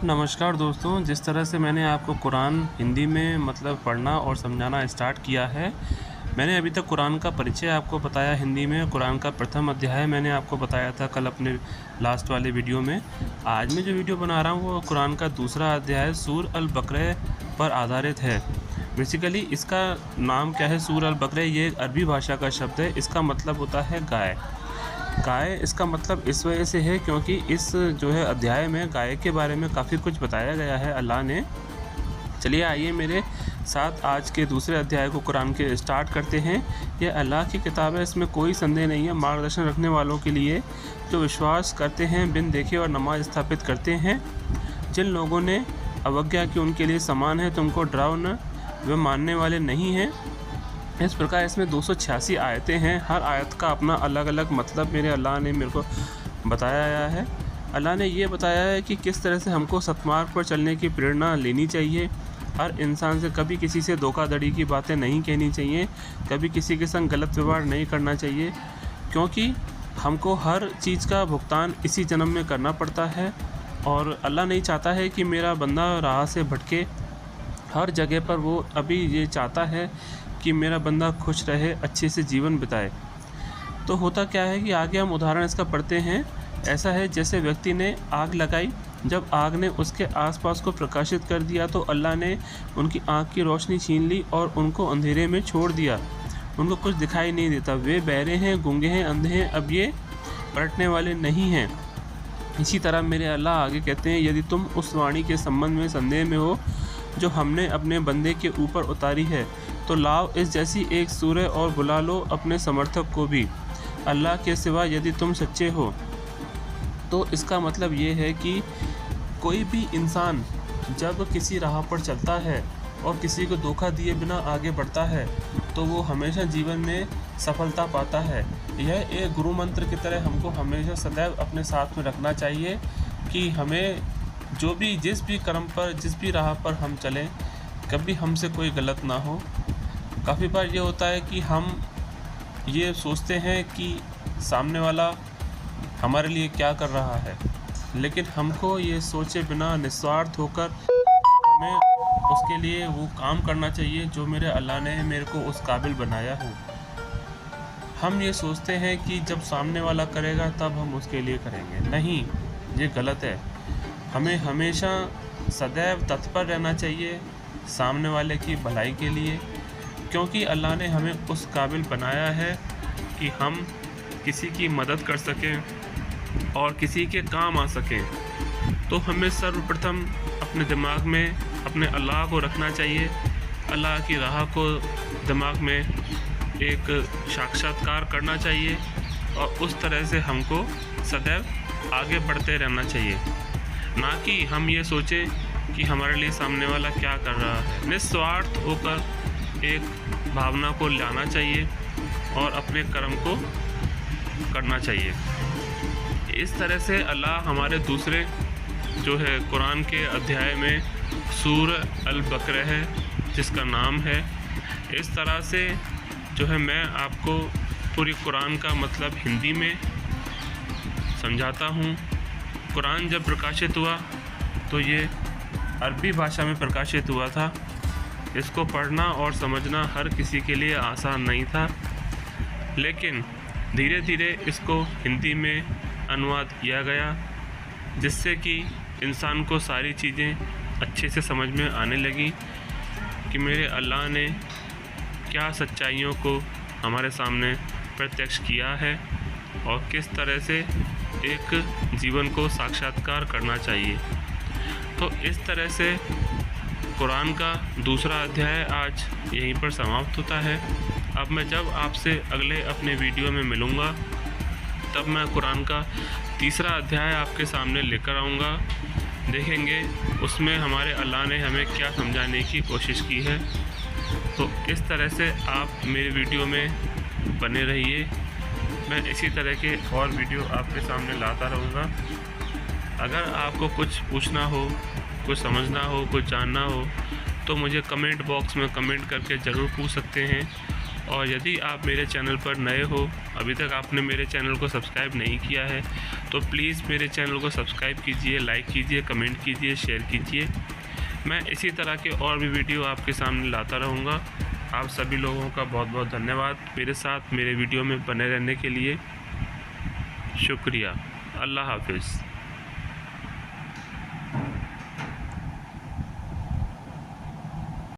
नमस्कार दोस्तों, जिस तरह से मैंने आपको कुरान हिंदी में पढ़ना और समझाना स्टार्ट किया है। मैंने अभी तक कुरान का परिचय आपको बताया हिंदी में। कुरान का प्रथम अध्याय मैंने आपको बताया था कल अपने लास्ट वाले वीडियो में। आज मैं जो वीडियो बना रहा हूँ वो कुरान का दूसरा अध्याय सूर अल बकरा पर आधारित है। बेसिकली इसका नाम क्या है, सूर अल बकरा, ये अरबी भाषा का शब्द है। इसका मतलब होता है गाय। गाय इसका मतलब इस वजह से है क्योंकि इस जो है अध्याय में गाय के बारे में काफ़ी कुछ बताया गया है अल्लाह ने। चलिए आइए मेरे साथ आज के दूसरे अध्याय को कुरान के स्टार्ट करते हैं। यह अल्लाह की किताब है, इसमें कोई संदेह नहीं है। मार्गदर्शन रखने वालों के लिए जो विश्वास करते हैं, बिन देखे और नमाज स्थापित करते हैं। जिन लोगों ने अवज्ञा की उनके लिए समान है, तुमको डराओ न, वे मानने वाले नहीं हैं। इस प्रकार इसमें 286 आयतें हैं। हर आयत का अपना अलग अलग मतलब अल्लाह ने मेरे को बताया है। अल्लाह ने ये बताया है कि किस तरह से हमको सत्मार्ग पर चलने की प्रेरणा लेनी चाहिए। हर इंसान से कभी किसी से धोखाधड़ी की बातें नहीं कहनी चाहिए, कभी किसी के संग गलत व्यवहार नहीं करना चाहिए, क्योंकि हमको हर चीज़ का भुगतान इसी जन्म में करना पड़ता है। और अल्लाह नहीं चाहता है कि मेरा बंदा राह से भटके। हर जगह पर वो अभी ये चाहता है कि मेरा बंदा खुश रहे, अच्छे से जीवन बिताए। तो होता क्या है कि आगे हम उदाहरण इसका पढ़ते हैं। ऐसा है जैसे व्यक्ति ने आग लगाई, जब आग ने उसके आसपास को प्रकाशित कर दिया तो अल्लाह ने उनकी आँख की रोशनी छीन ली और उनको अंधेरे में छोड़ दिया। उनको कुछ दिखाई नहीं देता, वे बहरे हैं, गूंगे हैं, अंधे हैं, अब ये पलटने वाले नहीं हैं। इसी तरह मेरे अल्लाह आगे कहते हैं, यदि तुम उस वाणी के संबंध में संदेह में हो जो हमने अपने बंदे के ऊपर उतारी है, तो लाओ इस जैसी एक सूरह और बुला लो अपने समर्थक को भी अल्लाह के सिवा, यदि तुम सच्चे हो। तो इसका मतलब ये है कि कोई भी इंसान जब किसी राह पर चलता है और किसी को धोखा दिए बिना आगे बढ़ता है तो वो हमेशा जीवन में सफलता पाता है। यह एक गुरु मंत्र की तरह हमको हमेशा सदैव अपने साथ में रखना चाहिए कि हमें जो भी जिस भी कर्म पर, जिस भी राह पर हम चलें, कभी हमसे कोई गलत ना हो। काफ़ी बार ये होता है कि हम ये सोचते हैं कि सामने वाला हमारे लिए क्या कर रहा है, लेकिन हमको ये सोचे बिना निस्वार्थ होकर हमें उसके लिए वो काम करना चाहिए जो मेरे अल्लाह ने मेरे को उस काबिल बनाया हो। हम ये सोचते हैं कि जब सामने वाला करेगा तब हम उसके लिए करेंगे, नहीं, ये गलत है। हमें हमेशा सदैव तत्पर रहना चाहिए सामने वाले की भलाई के लिए, क्योंकि अल्लाह ने हमें उस काबिल बनाया है कि हम किसी की मदद कर सकें और किसी के काम आ सकें। तो हमें सर्वप्रथम अपने दिमाग में अपने अल्लाह को रखना चाहिए, अल्लाह की राह को दिमाग में एक साक्षात्कार करना चाहिए और उस तरह से हमको सदैव आगे बढ़ते रहना चाहिए, ना कि हम ये सोचें कि हमारे लिए सामने वाला क्या कर रहा है। निस्वार्थ होकर एक भावना को लाना चाहिए और अपने कर्म को करना चाहिए। इस तरह से अल्लाह हमारे दूसरे जो है कुरान के अध्याय में सूर अल बकरा है जिसका नाम है, इस तरह से जो है मैं आपको पूरी कुरान का मतलब हिंदी में समझाता हूँ। कुरान जब प्रकाशित हुआ तो ये अरबी भाषा में प्रकाशित हुआ था। इसको पढ़ना और समझना हर किसी के लिए आसान नहीं था, लेकिन धीरे धीरे इसको हिंदी में अनुवाद किया गया, जिससे कि इंसान को सारी चीज़ें अच्छे से समझ में आने लगी कि मेरे अल्लाह ने क्या सच्चाइयों को हमारे सामने प्रत्यक्ष किया है और किस तरह से एक जीवन को साक्षात्कार करना चाहिए। तो इस तरह से कुरान का दूसरा अध्याय आज यहीं पर समाप्त होता है। अब मैं जब आपसे अगले अपने वीडियो में मिलूँगा तब मैं कुरान का तीसरा अध्याय आपके सामने लेकर आऊँगा। देखेंगे उसमें हमारे अल्लाह ने हमें क्या समझाने की कोशिश की है। तो इस तरह से आप मेरे वीडियो में बने रहिए, मैं इसी तरह के और वीडियो आपके सामने लाता रहूँगा। अगर आपको कुछ पूछना हो, कुछ समझना हो, कुछ जानना हो तो मुझे कमेंट बॉक्स में कमेंट करके ज़रूर पूछ सकते हैं और यदि आप मेरे चैनल पर नए हो, अभी तक आपने मेरे चैनल को सब्सक्राइब नहीं किया है, तो प्लीज़ मेरे चैनल को सब्सक्राइब कीजिए, लाइक कीजिए, कमेंट कीजिए, शेयर कीजिए। मैं इसी तरह के और भी वीडियो आपके सामने लाता रहूँगा। आप सभी लोगों का बहुत बहुत धन्यवाद मेरे साथ मेरे वीडियो में बने रहने के लिए। शुक्रिया। अल्लाह हाफ़िज़।